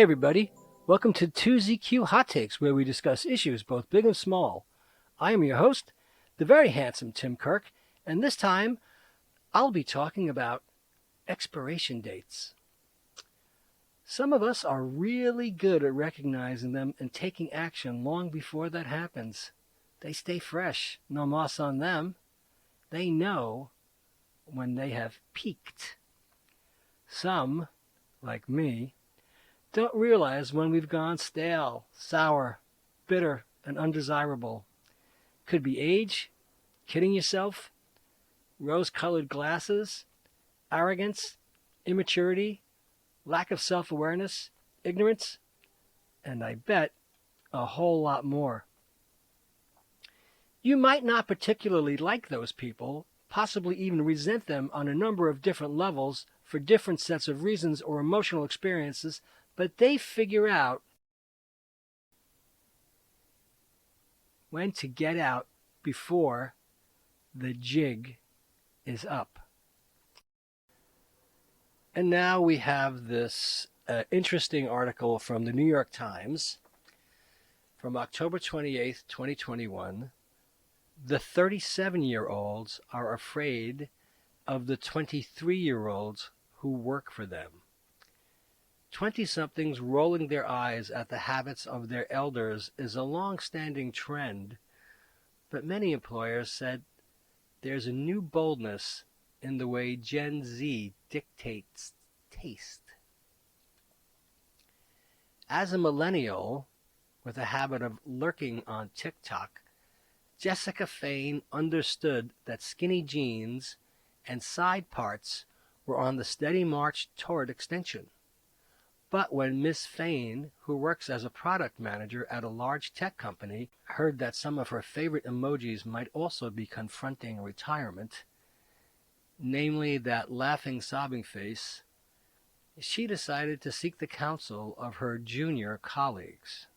Hey everybody, welcome to 2ZQ Hot Takes, where we discuss issues both big and small. I am your host, the very handsome Tim Kirk, and this time I'll be talking about expiration dates. Some of us are really good at recognizing them and taking action long before that happens. They stay fresh, no moss on them. They know when they have peaked. Some, like me, don't realize when we've gone stale, sour, bitter, and undesirable. Could be age, kidding yourself, rose-colored glasses, arrogance, immaturity, lack of self-awareness, ignorance, and I bet a whole lot more. You might not particularly like those people, possibly even resent them on a number of different levels for different sets of reasons or emotional experiences, but they figure out when to get out before the jig is up. And now we have this interesting article from the New York Times from October 28th, 2021. The 37-year-olds are afraid of the 23-year-olds who work for them. 20-somethings rolling their eyes at the habits of their elders is a long-standing trend, but many employers said there's a new boldness in the way Gen Z dictates taste. As a millennial with a habit of lurking on TikTok, Jessica Fain understood that skinny jeans and side parts were on the steady march toward extinction. But when Miss Fain, who works as a product manager at a large tech company, heard that some of her favorite emojis might also be confronting retirement, namely that laughing, sobbing face, she decided to seek the counsel of her junior colleagues.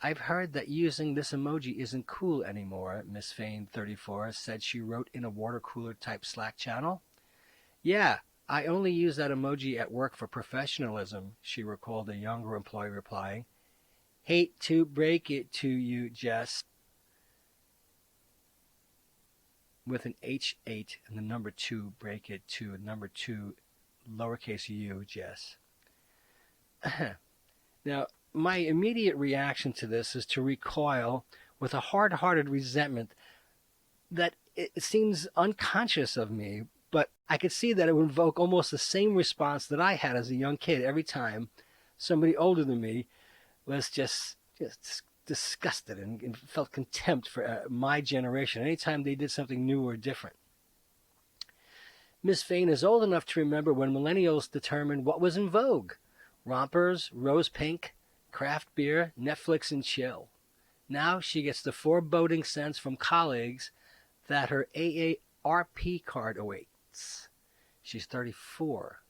"I've heard that using this emoji isn't cool anymore," Miss Fain, 34, said she wrote in a water cooler type Slack channel. "Yeah, I only use that emoji at work for professionalism," she recalled a younger employee replying. "Hate to break it to you, Jess," with an H8 and the number 2, break it to number 2, lowercase u, Jess. Now, my immediate reaction to this is to recoil with a hard-hearted resentment that it seems unconscious of me, but I could see that it would invoke almost the same response that I had as a young kid every time somebody older than me was just disgusted and felt contempt for my generation anytime they did something new or different. Miss Fain is old enough to remember when millennials determined what was in vogue: rompers, rose pink, craft beer, Netflix and chill. Now she gets the foreboding sense from colleagues that her AARP card awaits. She's 34.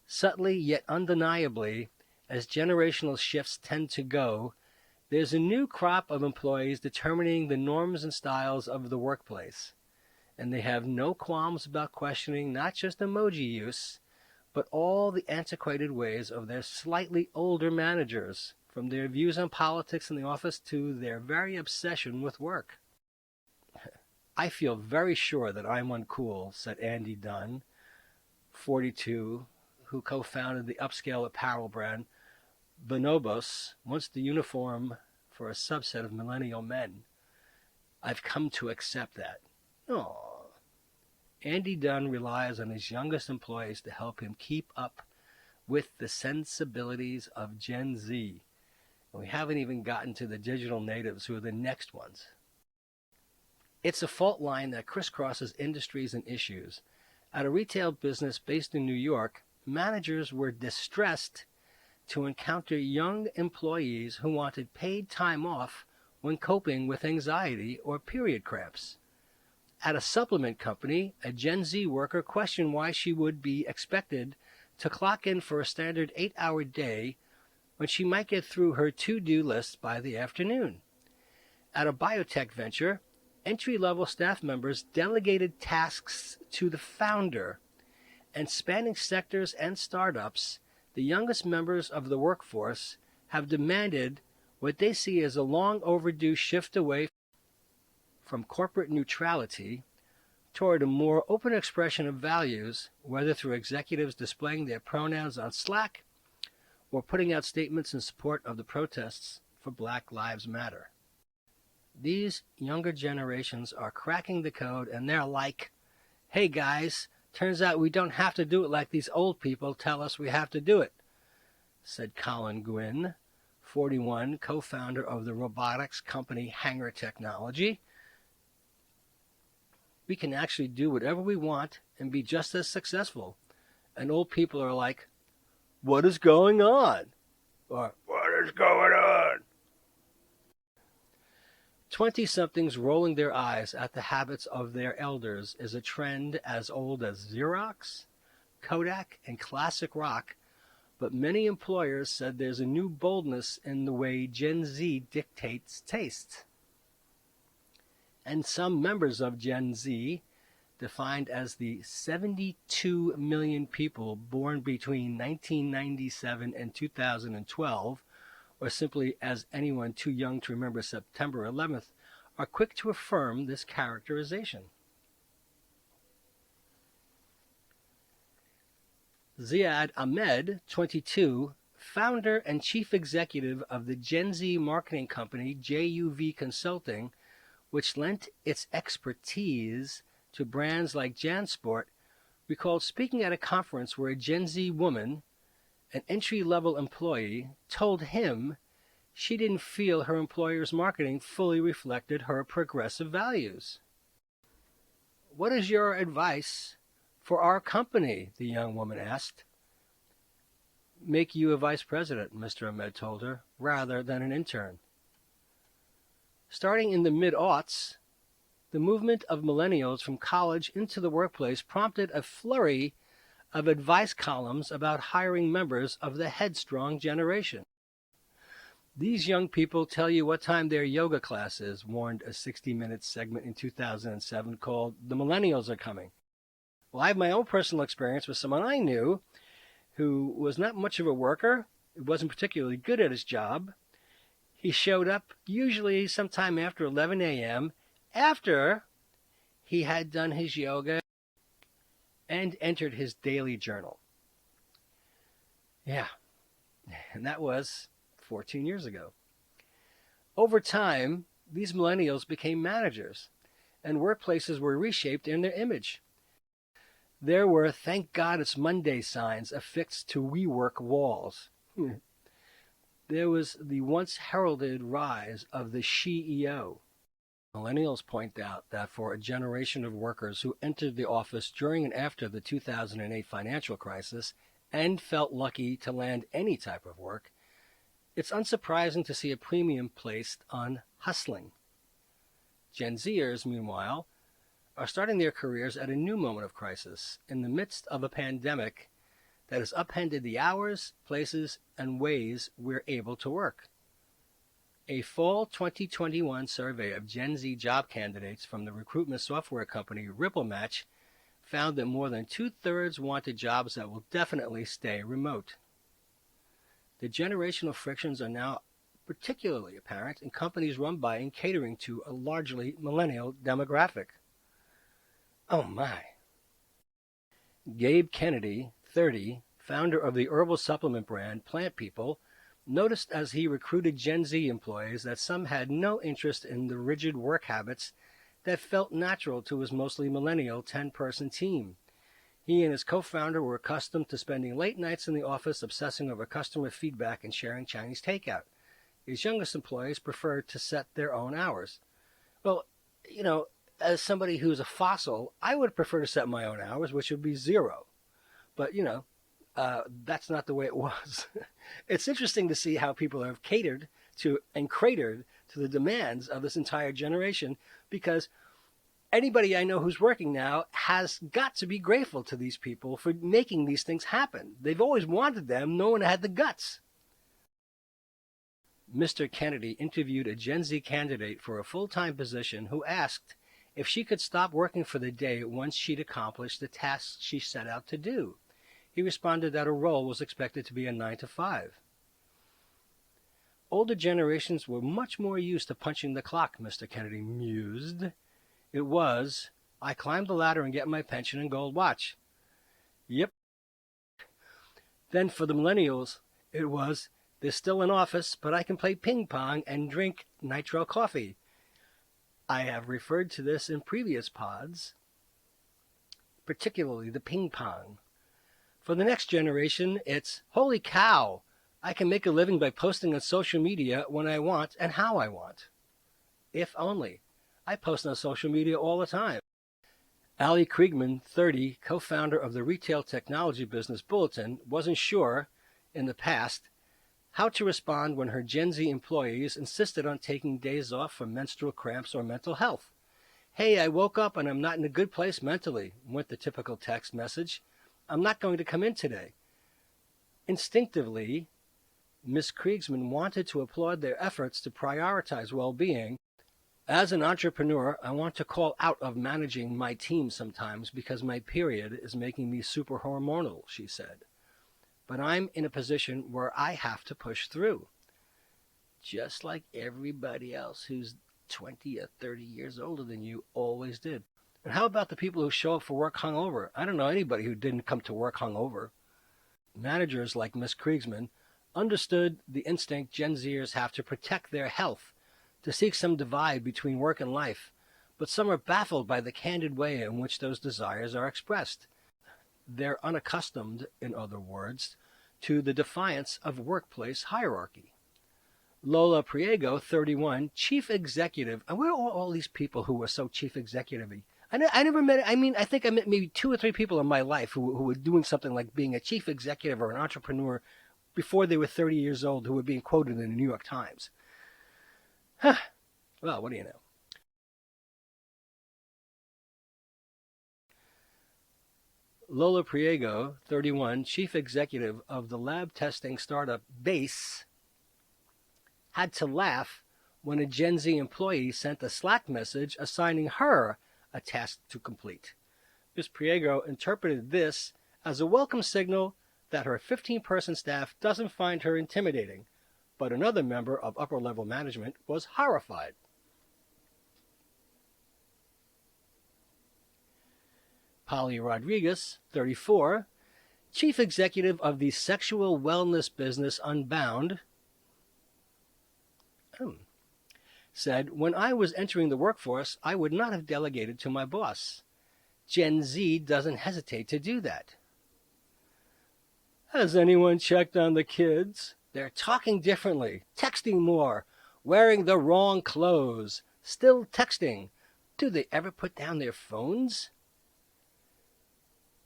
Subtly yet undeniably, as generational shifts tend to go, there's a new crop of employees determining the norms and styles of the workplace. And they have no qualms about questioning not just emoji use, but all the antiquated ways of their slightly older managers, from their views on politics in the office to their very obsession with work. "I feel very sure that I'm uncool," said Andy Dunn, 42, who co-founded the upscale apparel brand Bonobos, once the uniform for a subset of millennial men. "I've come to accept that." Aww. Andy Dunn relies on his youngest employees to help him keep up with the sensibilities of Gen Z. And we haven't even gotten to the digital natives, who are the next ones. It's a fault line that crisscrosses industries and issues. At a retail business based in New York, managers were distressed to encounter young employees who wanted paid time off when coping with anxiety or period cramps. At a supplement company, a Gen Z worker questioned why she would be expected to clock in for a standard 8-hour day when she might get through her to-do list by the afternoon. At a biotech venture, entry-level staff members delegated tasks to the founder, and spanning sectors and startups, the youngest members of the workforce have demanded what they see as a long overdue shift away from corporate neutrality toward a more open expression of values, whether through executives displaying their pronouns on Slack or putting out statements in support of the protests for Black Lives Matter. These younger generations are cracking the code, and they're like, hey guys, turns out we don't have to do it like these old people tell us we have to do it, said Colin Gwynn, 41, co-founder of the robotics company Hanger Technology. We can actually do whatever we want and be just as successful. And old people are like, what is going on? Or, what is going on? 20-somethings rolling their eyes at the habits of their elders is a trend as old as Xerox, Kodak, and classic rock, but many employers said there's a new boldness in the way Gen Z dictates taste. And some members of Gen Z, defined as the 72 million people born between 1997 and 2012, or simply as anyone too young to remember September 11th, are quick to affirm this characterization. Ziad Ahmed, 22, founder and chief executive of the Gen Z marketing company JUV Consulting, which lent its expertise to brands like JanSport, recalled speaking at a conference where a Gen Z woman, an entry-level employee, told him she didn't feel her employer's marketing fully reflected her progressive values. What is your advice for our company? The young woman asked. Make you a vice president, Mr. Ahmed told her, rather than an intern. Starting in the mid-aughts, the movement of millennials from college into the workplace prompted a flurry of advice columns about hiring members of the headstrong generation. These young people tell you what time their yoga class is, warned a 60-minute segment in 2007 called The Millennials Are Coming. Well, I have my own personal experience with someone I knew who was not much of a worker, wasn't particularly good at his job. He showed up usually sometime after 11 a.m., after he had done his yoga and entered his daily journal. Yeah, and that was 14 years ago. Over time, these millennials became managers, and workplaces were reshaped in their image. There were "Thank God It's Monday" signs affixed to WeWork walls. There was the once heralded rise of the CEO. Millennials point out that for a generation of workers who entered the office during and after the 2008 financial crisis and felt lucky to land any type of work, it's unsurprising to see a premium placed on hustling. Gen Zers, meanwhile, are starting their careers at a new moment of crisis in the midst of a pandemic that has upended the hours, places, and ways we're able to work. A fall 2021 survey of Gen Z job candidates from the recruitment software company RippleMatch found that more than two-thirds wanted jobs that will definitely stay remote. The generational frictions are now particularly apparent in companies run by and catering to a largely millennial demographic. Oh my. Gabe Kennedy, 30, founder of the herbal supplement brand Plant People, noticed as he recruited Gen Z employees that some had no interest in the rigid work habits that felt natural to his mostly millennial 10-person team. He and his co-founder were accustomed to spending late nights in the office obsessing over customer feedback and sharing Chinese takeout. His youngest employees preferred to set their own hours. Well, as somebody who's a fossil, I would prefer to set my own hours, which would be 0. But, that's not the way it was. It's interesting to see how people have catered to and cratered to the demands of this entire generation, because anybody I know who's working now has got to be grateful to these people for making these things happen. They've always wanted them. No one had the guts. Mr. Kennedy interviewed a Gen Z candidate for a full-time position who asked if she could stop working for the day once she'd accomplished the tasks she set out to do. he responded that a role was expected to be a 9 to 5. Older generations were much more used to punching the clock, Mr. Kennedy mused. It was, I climb the ladder and get my pension and gold watch. Yep. Then for the millennials, it was, they're still in office, but I can play ping pong and drink nitro coffee. I have referred to this in previous pods, particularly the ping pong. For the next generation, it's, holy cow, I can make a living by posting on social media when I want and how I want. If only. I post on social media all the time. Ali Kriegman, 30, co-founder of the retail technology business Bulletin, wasn't sure, in the past, how to respond when her Gen Z employees insisted on taking days off for menstrual cramps or mental health. Hey, I woke up and I'm not in a good place mentally, went the typical text message. I'm not going to come in today. Instinctively, Ms. Kriegsman wanted to applaud their efforts to prioritize well-being. As an entrepreneur, I want to call out of managing my team sometimes because my period is making me super hormonal, she said. But I'm in a position where I have to push through, just like everybody else who's 20 or 30 years older than you always did. And how about the people who show up for work hungover? I don't know anybody who didn't come to work hungover. Managers like Ms. Kriegsman understood the instinct Gen Zers have to protect their health, to seek some divide between work and life, but some are baffled by the candid way in which those desires are expressed. They're unaccustomed, in other words, to the defiance of workplace hierarchy. Lola Priego, 31, chief executive. And where are all these people who were so chief executive-y? I never met, I think I met maybe 2 or 3 people in my life who were doing something like being a chief executive or an entrepreneur before they were 30 years old who were being quoted in the New York Times. Huh. Well, what do you know? Lola Priego, 31, chief executive of the lab testing startup Base, had to laugh when a Gen Z employee sent a Slack message assigning her a task to complete. Ms. Priego interpreted this as a welcome signal that her 15-person staff doesn't find her intimidating, but another member of upper-level management was horrified. Polly Rodriguez, 34, chief executive of the sexual wellness business Unbound, said, when I was entering the workforce, I would not have delegated to my boss. Gen Z doesn't hesitate to do that. Has anyone checked on the kids? They're talking differently, texting more, wearing the wrong clothes, still texting. Do they ever put down their phones?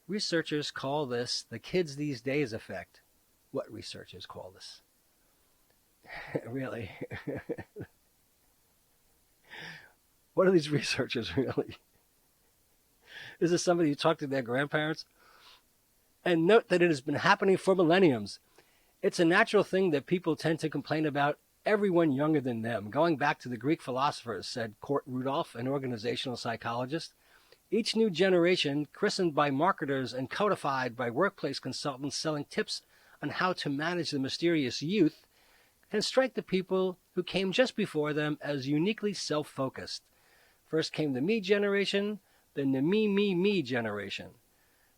Researchers call this the kids these days effect. What researchers call this? Really? What are these researchers really? Is this somebody who talked to their grandparents? And note that it has been happening for millenniums. It's a natural thing that people tend to complain about everyone younger than them. Going back to the Greek philosophers, said Kurt Rudolph, an organizational psychologist, each new generation, christened by marketers and codified by workplace consultants selling tips on how to manage the mysterious youth, can strike the people who came just before them as uniquely self-focused. First came the me generation, then the me generation.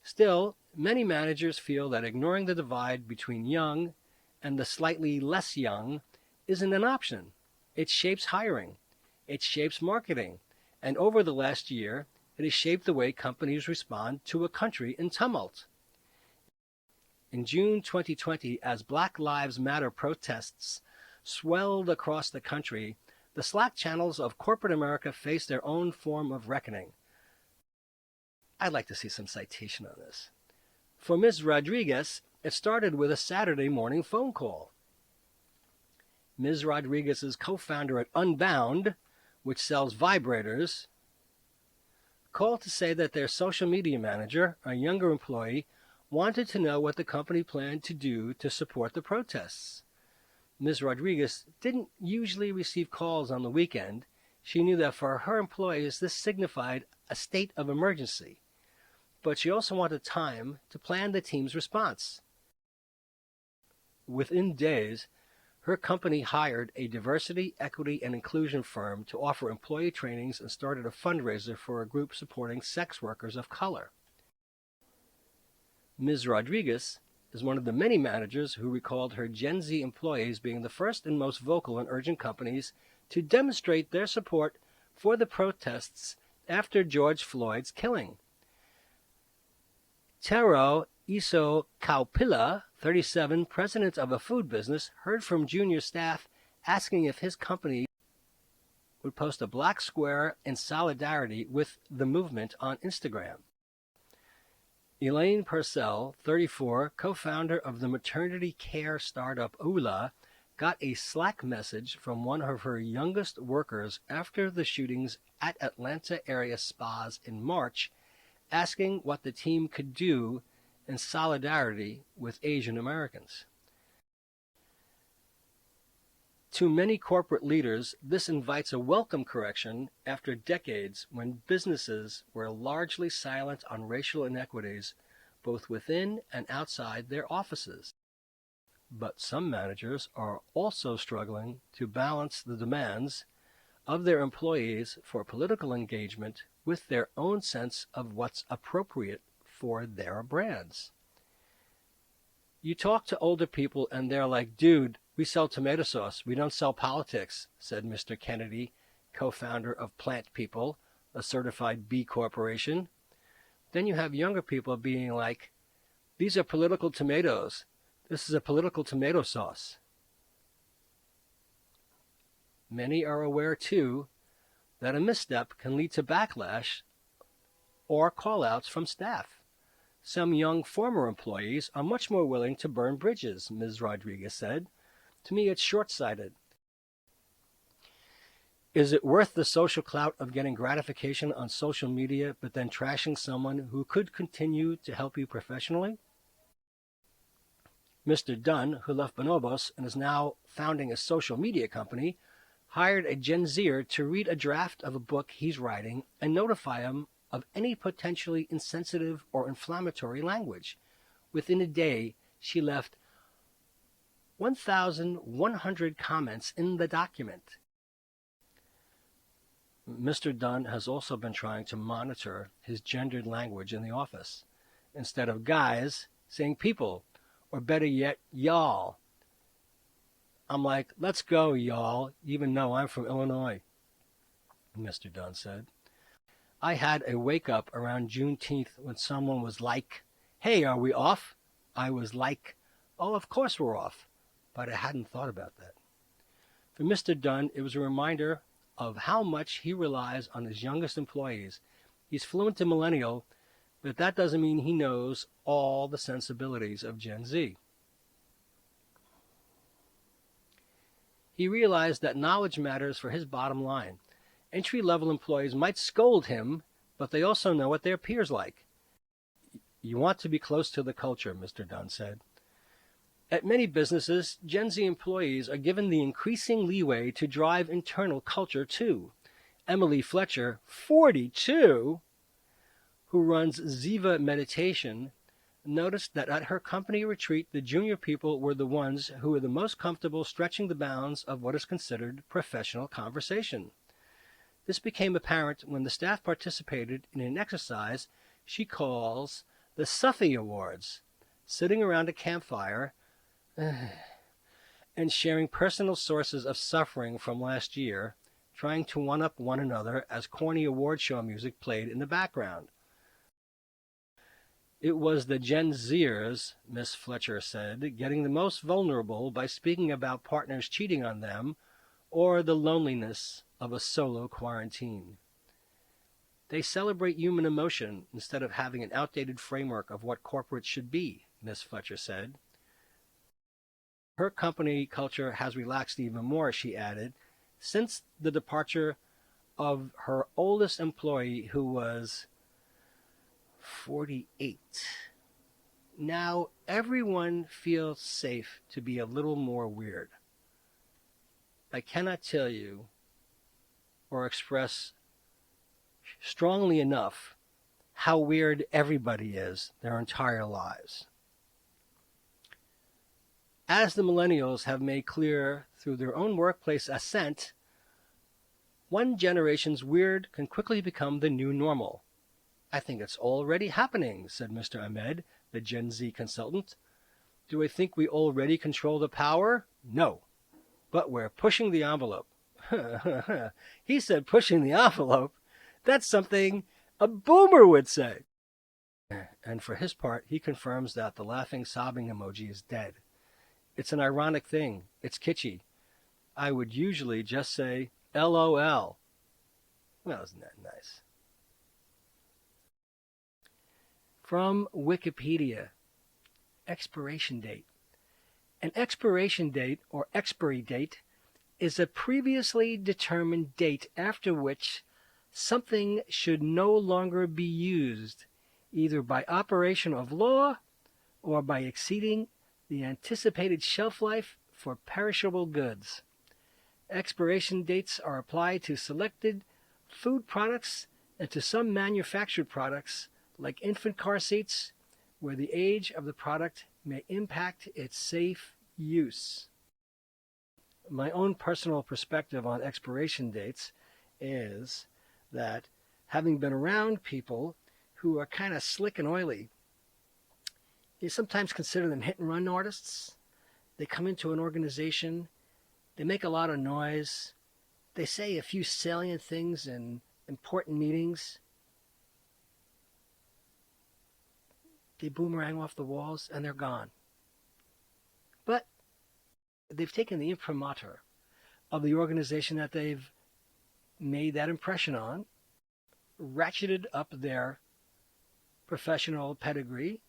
Still, many managers feel that ignoring the divide between young and the slightly less young isn't an option. It shapes hiring. It shapes marketing. And over the last year, it has shaped the way companies respond to a country in tumult. In June 2020, as Black Lives Matter protests swelled across the country, the Slack channels of corporate America faced their own form of reckoning. I'd like to see some citation on this. For Ms. Rodriguez, it started with a Saturday morning phone call. Ms. Rodriguez's co-founder at Unbound, which sells vibrators, called to say that their social media manager, a younger employee, wanted to know what the company planned to do to support the protests. Ms. Rodriguez didn't usually receive calls on the weekend. She knew that for her employees this signified a state of emergency. but she also wanted time to plan the team's response. Within days, her company hired a diversity, equity, and inclusion firm to offer employee trainings and started a fundraiser for a group supporting sex workers of color. Ms. Rodriguez is one of the many managers who recalled her Gen Z employees being the first and most vocal and urgent companies to demonstrate their support for the protests after George Floyd's killing. Tero Iso Kaupila, 37, president of a food business, heard from junior staff asking if his company would post a black square in solidarity with the movement on Instagram. Elaine Purcell, 34, co-founder of the maternity care startup Ula, got a Slack message from one of her youngest workers after the shootings at Atlanta area spas in March, asking what the team could do in solidarity with Asian Americans. To many corporate leaders, this invites a welcome correction after decades when businesses were largely silent on racial inequities, both within and outside their offices. But some managers are also struggling to balance the demands of their employees for political engagement with their own sense of what's appropriate for their brands. You talk to older people and they're like, dude, we sell tomato sauce, we don't sell politics, said Mr. Kennedy, co-founder of Plant People, a certified B Corporation. Then you have younger people being like, these are political tomatoes. This is a political tomato sauce. Many are aware, too, that a misstep can lead to backlash or call-outs from staff. Some young former employees are much more willing to burn bridges, Ms. Rodriguez said. To me, it's short-sighted. Is it worth the social clout of getting gratification on social media but then trashing someone who could continue to help you professionally? Mr. Dunn, who left Bonobos and is now founding a social media company, hired a Gen Zer to read a draft of a book he's writing and notify him of any potentially insensitive or inflammatory language. Within a day, she left 1,100 comments in the document. Mr. Dunn has also been trying to monitor his gendered language in the office. Instead of guys, saying people, or better yet, y'all. I'm like, let's go, y'all, even though I'm from Illinois, Mr. Dunn said. I had a wake-up around Juneteenth when someone was like, hey, are we off? I was like, oh, of course we're off. But I hadn't thought about that. For Mr. Dunn, it was a reminder of how much he relies on his youngest employees. He's fluent in millennial, but that doesn't mean he knows all the sensibilities of Gen Z. He realized that knowledge matters for his bottom line. Entry-level employees might scold him, but they also know what their peers like. You want to be close to the culture, Mr. Dunn said. At many businesses, Gen Z employees are given the increasing leeway to drive internal culture too. Emily Fletcher, 42, who runs Ziva Meditation, noticed that at her company retreat, the junior people were the ones who were the most comfortable stretching the bounds of what is considered professional conversation. This became apparent when the staff participated in an exercise she calls the Suffy Awards, sitting around a campfire and sharing personal sources of suffering from last year, trying to one-up one another as corny award show music played in the background. It was the Gen Zers, Miss Fletcher said, getting the most vulnerable by speaking about partners cheating on them or the loneliness of a solo quarantine. They celebrate human emotion instead of having an outdated framework of what corporate should be, Miss Fletcher said. Her company culture has relaxed even more, she added, since the departure of her oldest employee, who was 48. Now everyone feels safe to be a little more weird. I cannot tell you or express strongly enough how weird everybody is their entire lives. As the millennials have made clear through their own workplace ascent, one generation's weird can quickly become the new normal. I think it's already happening, said Mr. Ahmed, the Gen Z consultant. Do I think we already control the power? No. But we're pushing the envelope. He said pushing the envelope. That's something a boomer would say. And for his part, he confirms that the laughing, sobbing emoji is dead. It's an ironic thing. It's kitschy. I would usually just say, LOL. Well, isn't that nice? From Wikipedia, expiration date. An expiration date, or expiry date, is a previously determined date after which something should no longer be used, either by operation of law or by exceeding the anticipated shelf life for perishable goods. Expiration dates are applied to selected food products and to some manufactured products, like infant car seats, where the age of the product may impact its safe use. My own personal perspective on expiration dates is that, having been around people who are kind of slick and oily, you sometimes consider them hit-and-run artists. They come into an organization, they make a lot of noise, they say a few salient things in important meetings, they boomerang off the walls, and they're gone. But they've taken the imprimatur of the organization that they've made that impression on, ratcheted up their professional pedigree,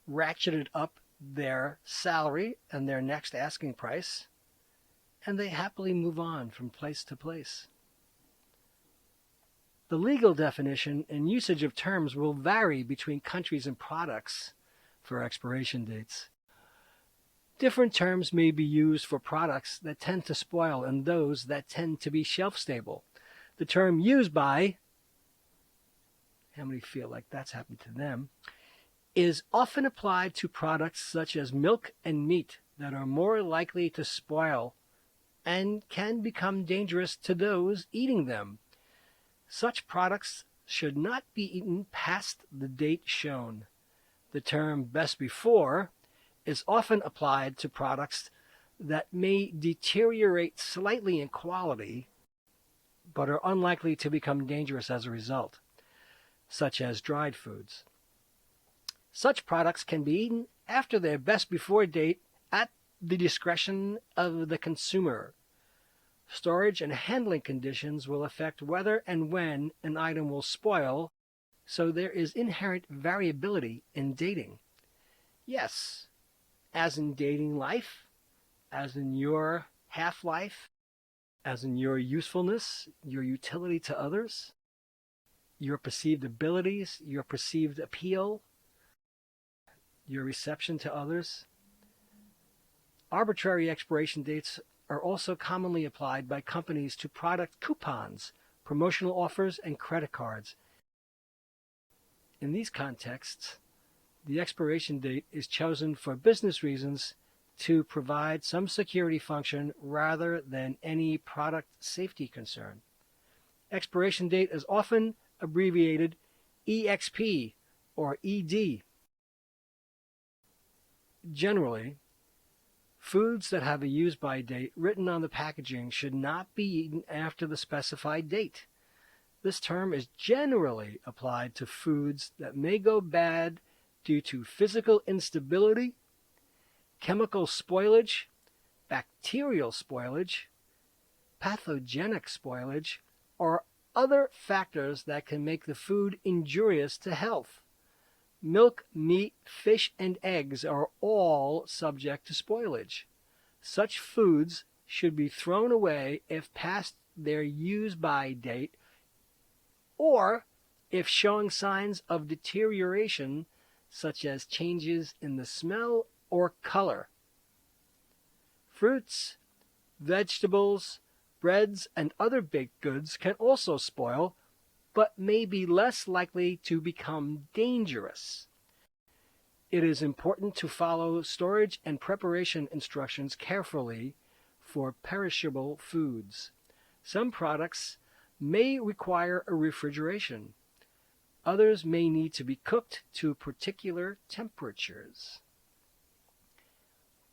ratcheted up their salary and their next asking price, and they happily move on from place to place. The legal definition and usage of terms will vary between countries and products for expiration dates. Different terms may be used for products that tend to spoil and those that tend to be shelf stable. The term used by, how many feel like that's happened to them, is often applied to products such as milk and meat that are more likely to spoil and can become dangerous to those eating them. Such products should not be eaten past the date shown. The term best before is often applied to products that may deteriorate slightly in quality but are unlikely to become dangerous as a result, such as dried foods. Such products can be eaten after their best before date at the discretion of the consumer. Storage and handling conditions will affect whether and when an item will spoil, so there is inherent variability in dating. Yes, as in dating life, as in your half-life, as in your usefulness, your utility to others, your perceived abilities, your perceived appeal, your reception to others. Arbitrary expiration dates are also commonly applied by companies to product coupons, promotional offers, and credit cards. In these contexts, the expiration date is chosen for business reasons to provide some security function rather than any product safety concern. Expiration date is often abbreviated EXP or ED. Generally, foods that have a use-by date written on the packaging should not be eaten after the specified date. This term is generally applied to foods that may go bad due to physical instability, chemical spoilage, bacterial spoilage, pathogenic spoilage, or other factors that can make the food injurious to health. Milk, meat, fish, and eggs are all subject to spoilage. Such foods should be thrown away if past their use-by date or if showing signs of deterioration, such as changes in the smell or color. Fruits, vegetables, breads, and other baked goods can also spoil but may be less likely to become dangerous. It is important to follow storage and preparation instructions carefully for perishable foods. Some products may require a refrigeration. Others may need to be cooked to particular temperatures.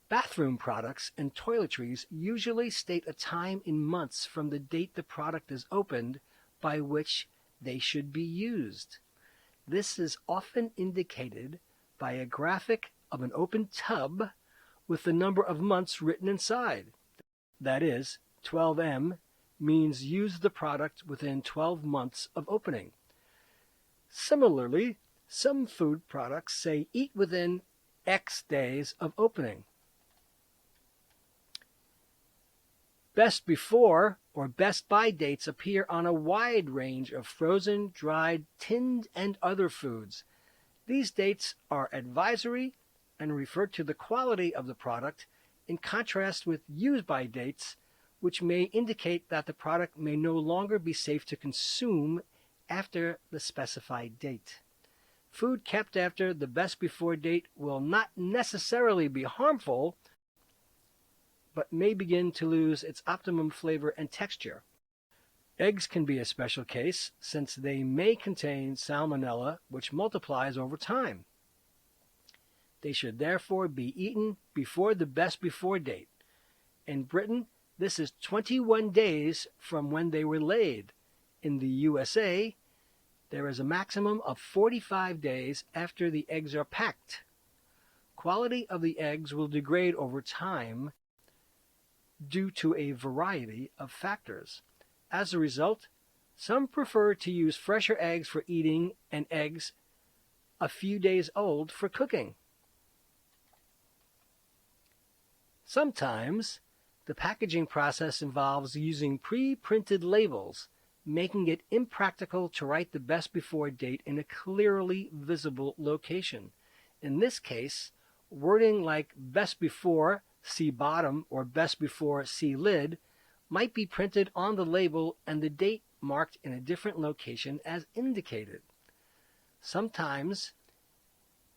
Bathroom products and toiletries usually state a time in months from the date the product is opened by which they should be used. This is often indicated by a graphic of an open tub with the number of months written inside. That is, 12M means use the product within 12 months of opening. Similarly, some food products say eat within X days of opening. Best before or best by dates appear on a wide range of frozen, dried, tinned, and other foods. These dates are advisory and refer to the quality of the product, in contrast with use by dates, which may indicate that the product may no longer be safe to consume after the specified date. Food kept after the best before date will not necessarily be harmful, but may begin to lose its optimum flavor and texture. Eggs can be a special case since they may contain salmonella, which multiplies over time. They should therefore be eaten before the best before date. In Britain, this is 21 days from when they were laid. In the USA, there is a maximum of 45 days after the eggs are packed. Quality of the eggs will degrade over time due to a variety of factors. As a result, some prefer to use fresher eggs for eating and eggs a few days old for cooking. Sometimes, the packaging process involves using pre-printed labels, making it impractical to write the best before date in a clearly visible location. In this case, wording like best before, see bottom, or best before, see lid, might be printed on the label and the date marked in a different location as indicated. Sometimes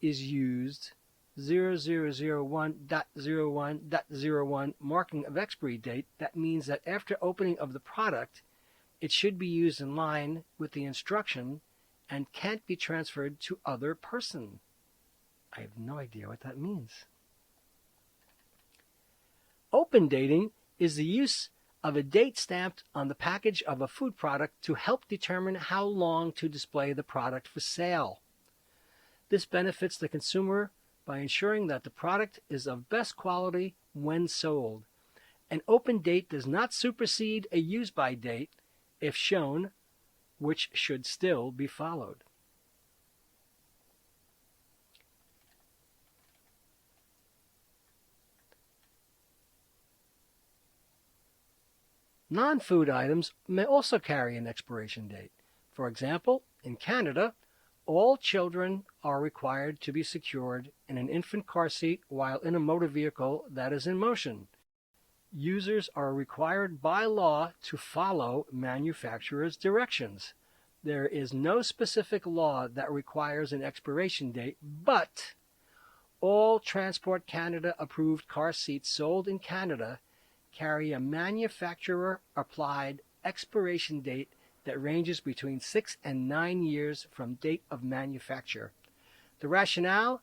is used 0001.01.01 marking of expiry date. That means that after opening of the product, it should be used in line with the instruction and can't be transferred to other person. I have no idea what that means. Open dating is the use of a date stamped on the package of a food product to help determine how long to display the product for sale. This benefits the consumer by ensuring that the product is of best quality when sold. An open date does not supersede a use-by date if shown, which should still be followed. Non-food items may also carry an expiration date. For example, in Canada, all children are required to be secured in an infant car seat while in a motor vehicle that is in motion. Users are required by law to follow manufacturer's directions. There is no specific law that requires an expiration date, but all Transport Canada approved car seats sold in Canada carry a manufacturer-applied expiration date that ranges between 6 and 9 years from date of manufacture. The rationale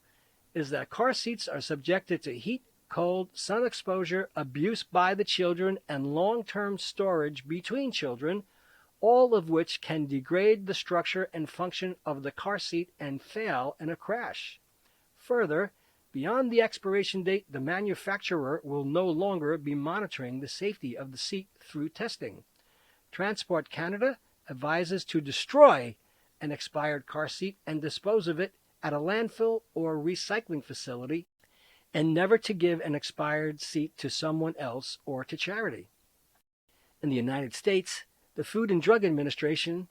is that car seats are subjected to heat, cold, sun exposure, abuse by the children, and long-term storage between children, all of which can degrade the structure and function of the car seat and fail in a crash. Further, beyond the expiration date, the manufacturer will no longer be monitoring the safety of the seat through testing. Transport Canada advises to destroy an expired car seat and dispose of it at a landfill or recycling facility, and never to give an expired seat to someone else or to charity. In the United States, the Food and Drug Administration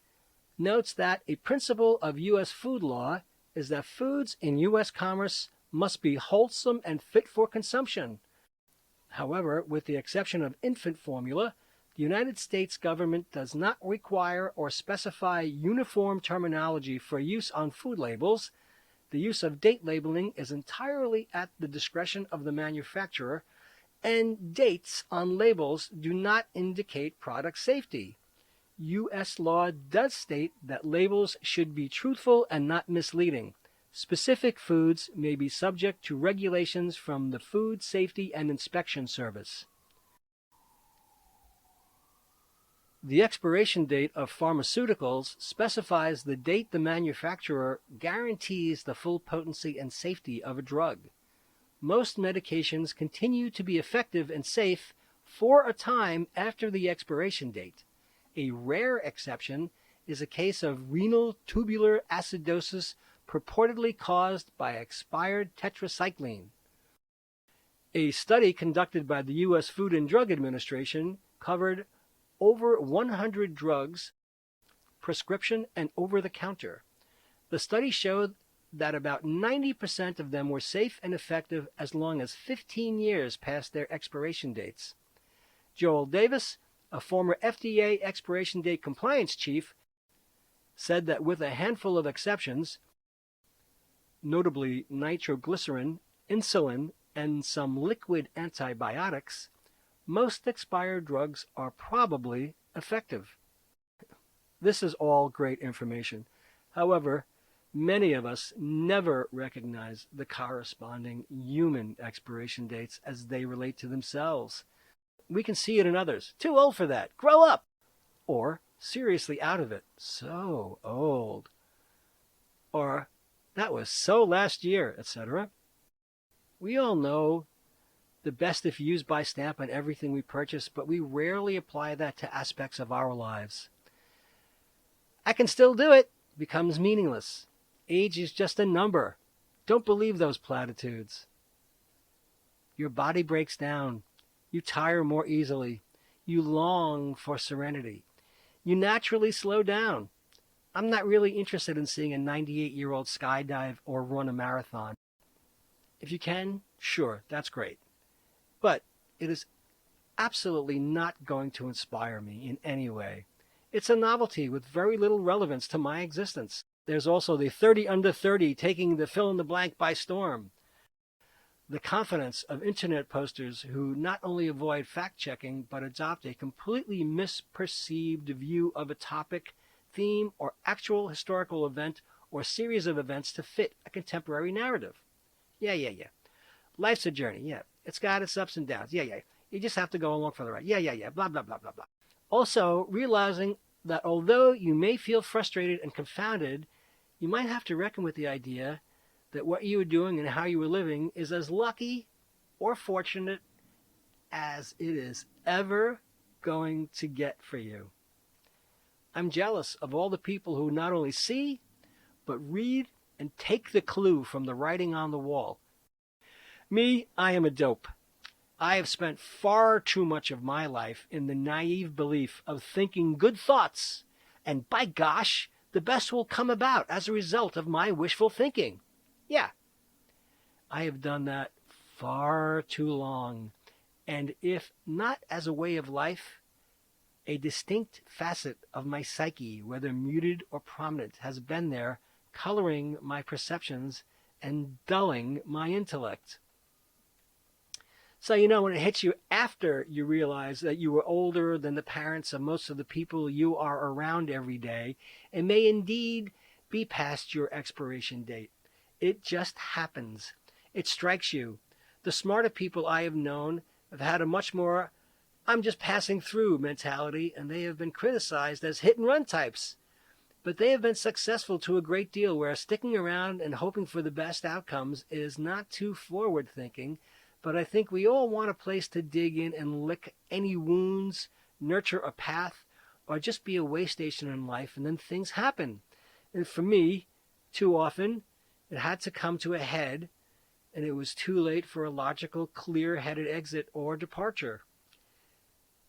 notes that a principle of U.S. food law is that foods in U.S. commerce must be wholesome and fit for consumption. However, with the exception of infant formula, The United States government does not require or specify uniform terminology for use on food labels. The use of date labeling is entirely at the discretion of the manufacturer, and dates on labels do not indicate product safety. U.S. law does state that labels should be truthful and not misleading. Specific foods may be subject to regulations from the Food Safety and Inspection Service. The expiration date of pharmaceuticals specifies the date the manufacturer guarantees the full potency and safety of a drug. Most medications continue to be effective and safe for a time after the expiration date. A rare exception is a case of renal tubular acidosis purportedly caused by expired tetracycline. A study conducted by the U.S. Food and Drug Administration covered over 100 drugs, prescription and over-the-counter. The study showed that about 90% of them were safe and effective as long as 15 years past their expiration dates. Joel Davis, a former FDA expiration date compliance chief, said that with a handful of exceptions, notably nitroglycerin, insulin, and some liquid antibiotics, most expired drugs are probably effective. This is all great information. However, many of us never recognize the corresponding human expiration dates as they relate to themselves. We can see it in others. Too old for that. Grow up. Or seriously out of it. So old. Or that was so last year, etc. We all know the best if used by stamp on everything we purchase, but we rarely apply that to aspects of our lives. I can still do it becomes meaningless. Age is just a number. Don't believe those platitudes. Your body breaks down. You tire more easily. You long for serenity. You naturally slow down. I'm not really interested in seeing a 98-year-old skydive or run a marathon. If you can, sure, that's great. But it is absolutely not going to inspire me in any way. It's a novelty with very little relevance to my existence. There's also the 30 under 30 taking the fill-in-the-blank by storm. The confidence of internet posters who not only avoid fact-checking but adopt a completely misperceived view of a topic, theme, or actual historical event or series of events to fit a contemporary narrative. Yeah. Life's a journey, yeah. It's got its ups and downs, yeah. You just have to go along for the ride, yeah, blah, blah, blah, blah, blah. Also, realizing that although you may feel frustrated and confounded, you might have to reckon with the idea that what you were doing and how you were living is as lucky or fortunate as it is ever going to get for you. I'm jealous of all the people who not only see, but read and take the clue from the writing on the wall. Me, I am a dope. I have spent far too much of my life in the naive belief of thinking good thoughts, and by gosh, the best will come about as a result of my wishful thinking. Yeah, I have done that far too long, and if not as a way of life, a distinct facet of my psyche, whether muted or prominent, has been there, coloring my perceptions and dulling my intellect. So, when it hits you after you realize that you were older than the parents of most of the people you are around every day, and may indeed be past your expiration date. It just happens. It strikes you. The smarter people I have known have had a much more I'm just passing through mentality, and they have been criticized as hit-and-run types. But they have been successful to a great deal, where sticking around and hoping for the best outcomes is not too forward-thinking, but I think we all want a place to dig in and lick any wounds, nurture a path, or just be a way station in life, and then things happen. And for me, too often, it had to come to a head, and it was too late for a logical, clear-headed exit or departure.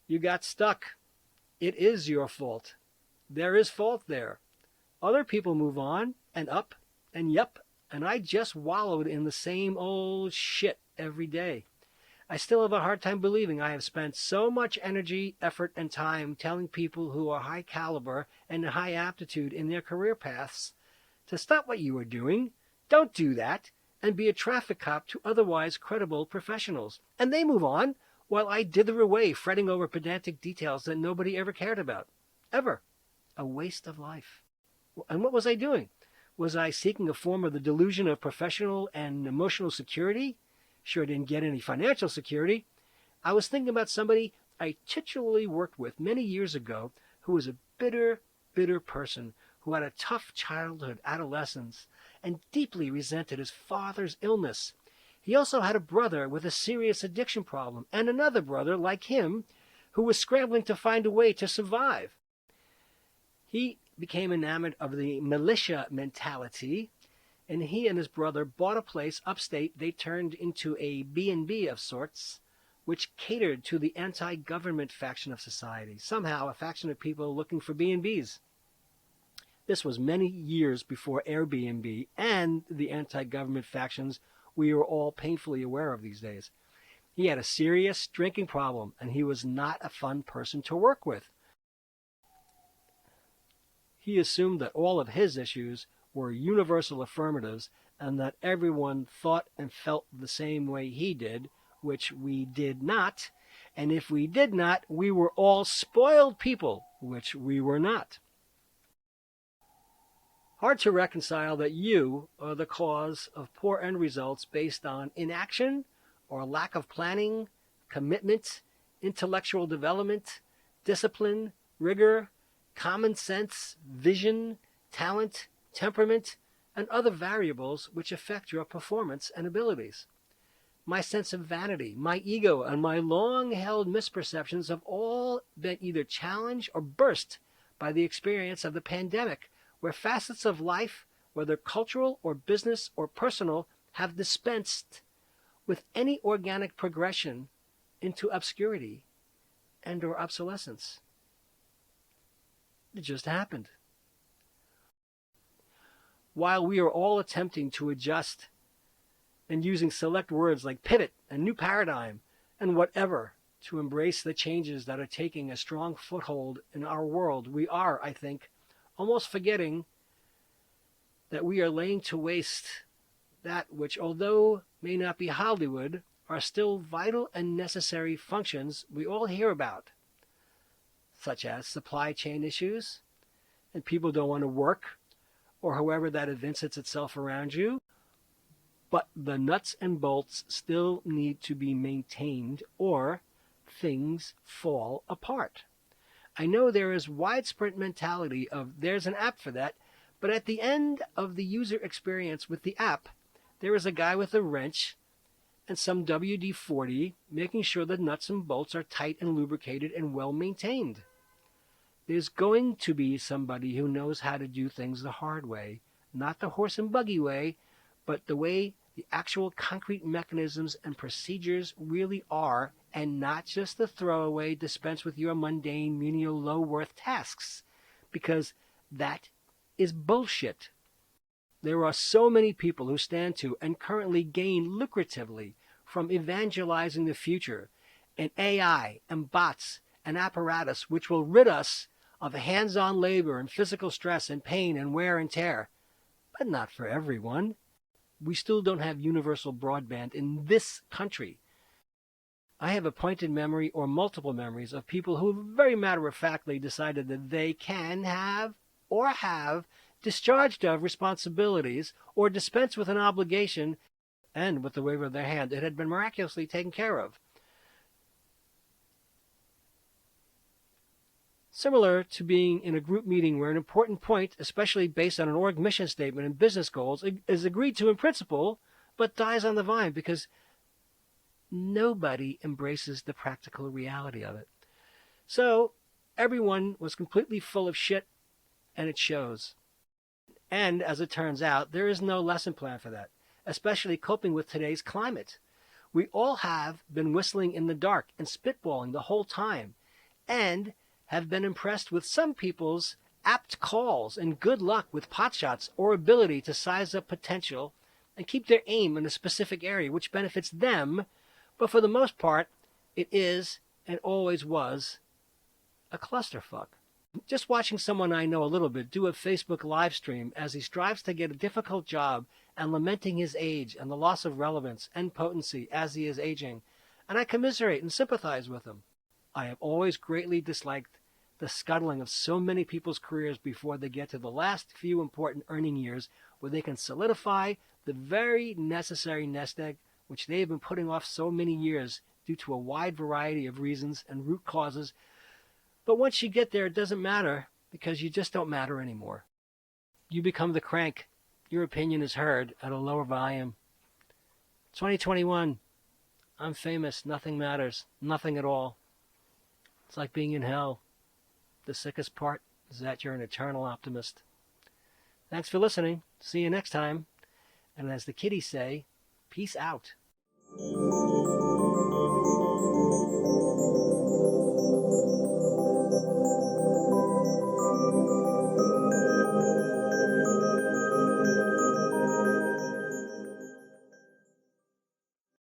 You got stuck. It is your fault. There is fault there. Other people move on, and up, and yup, and I just wallowed in the same old shit every day. I still have a hard time believing I have spent so much energy, effort, and time telling people who are high caliber and high aptitude in their career paths to stop what you are doing, don't do that, and be a traffic cop to otherwise credible professionals. And they move on, while I dither away fretting over pedantic details that nobody ever cared about. Ever. A waste of life. And what was I doing? Was I seeking a form of the delusion of professional and emotional security? Sure didn't get any financial security. I was thinking about somebody I titularly worked with many years ago who was a bitter, bitter person who had a tough childhood, adolescence, and deeply resented his father's illness. He also had a brother with a serious addiction problem and another brother like him who was scrambling to find a way to survive. He became enamored of the militia mentality, and he and his brother bought a place upstate they turned into a B&B of sorts, which catered to the anti-government faction of society, somehow a faction of people looking for B&Bs. This was many years before Airbnb and the anti-government factions we are all painfully aware of these days. He had a serious drinking problem, and he was not a fun person to work with. He assumed that all of his issues were universal affirmatives and that everyone thought and felt the same way he did, which we did not, and if we did not, we were all spoiled people, which we were not. Hard to reconcile that you are the cause of poor end results based on inaction or lack of planning, commitment, intellectual development, discipline, rigor, common sense, vision, talent, temperament, and other variables which affect your performance and abilities. My sense of vanity, my ego, and my long-held misperceptions have all been either challenged or burst by the experience of the pandemic, where facets of life, whether cultural or business or personal, have dispensed with any organic progression into obscurity and or obsolescence. It just happened. While we are all attempting to adjust and using select words like pivot and new paradigm and whatever to embrace the changes that are taking a strong foothold in our world, we are, I think, almost forgetting that we are laying to waste that which, although may not be Hollywood, are still vital and necessary functions we all hear about, such as supply chain issues, and people don't want to work, or however that evinces itself around you. But the nuts and bolts still need to be maintained, or things fall apart. I know there is widespread mentality of there's an app for that, but at the end of the user experience with the app, there is a guy with a wrench and some WD-40 making sure the nuts and bolts are tight and lubricated and well maintained. There's going to be somebody who knows how to do things the hard way, not the horse and buggy way, but the way the actual concrete mechanisms and procedures really are, and not just the throwaway dispense with your mundane, menial, low-worth tasks, because that is bullshit. There are so many people who stand to and currently gain lucratively from evangelizing the future, and AI and bots and apparatus which will rid us of hands-on labor and physical stress and pain and wear and tear. But not for everyone. We still don't have universal broadband in this country. I have a pointed memory or multiple memories of people who very matter-of-factly decided that they can have or have discharged of responsibilities or dispensed with an obligation, and with the wave of their hand it had been miraculously taken care of. Similar to being in a group meeting where an important point, especially based on an org mission statement and business goals, is agreed to in principle, but dies on the vine because nobody embraces the practical reality of it. So everyone was completely full of shit, and it shows. And as it turns out, there is no lesson plan for that, especially coping with today's climate. We all have been whistling in the dark and spitballing the whole time, and have been impressed with some people's apt calls and good luck with potshots or ability to size up potential and keep their aim in a specific area which benefits them, But for the most part, it is and always was a clusterfuck. Just watching someone I know a little bit do a Facebook live stream as he strives to get a difficult job and lamenting his age and the loss of relevance and potency as he is aging, and I commiserate and sympathize with him. I have always greatly disliked the scuttling of so many people's careers before they get to the last few important earning years where they can solidify the very necessary nest egg which they have been putting off so many years due to a wide variety of reasons and root causes. But once you get there, it doesn't matter because you just don't matter anymore. You become the crank. Your opinion is heard at a lower volume. 2021, I'm famous. Nothing matters. Nothing at all. It's like being in hell. The sickest part is that you're an eternal optimist. Thanks for listening. See you next time. And as the kiddies say, peace out.